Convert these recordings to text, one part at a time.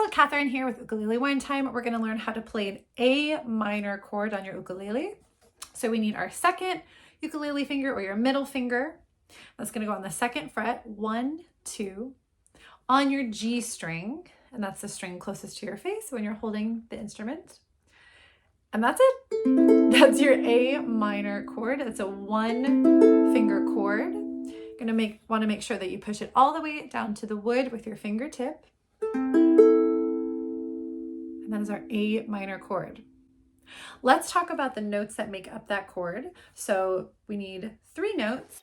Kathryn here with Ukulele Wine Time. We're going to learn how to play an A minor chord on your ukulele. So we need our second ukulele finger or your middle finger. That's going to go on the second fret, 1, 2, on your G string, and that's the string closest to your face when you're holding the instrument. And that's it. That's your A minor chord. It's a 1 finger chord. You're going to want to make sure that you push it all the way down to the wood with your fingertip. And that is our A minor chord. Let's talk about the notes that make up that chord. So we need 3 notes.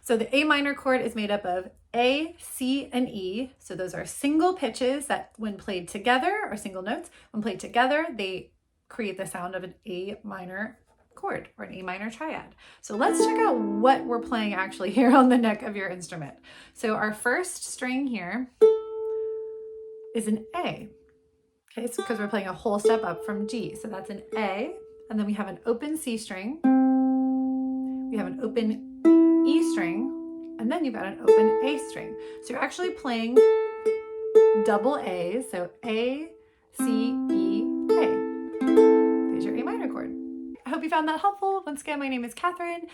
So the A minor chord is made up of A, C, and E. So those are single pitches that when played together, or single notes, when played together, they create the sound of an A minor chord or an A minor triad. So let's check out what we're playing actually here on the neck of your instrument. So our first string here is an A. Okay, it's because we're playing a whole step up from G. So that's an A, and then we have an open C string. We have an open E string, and then you've got an open A string. So you're actually playing double A's, so A, C, E, A. There's your A minor chord. I hope you found that helpful. Once again, my name is Kathryn.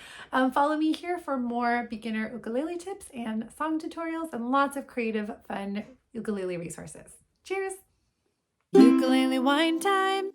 Follow me here for more beginner ukulele tips and song tutorials and lots of creative, fun ukulele resources. Cheers! Ukulele wine time!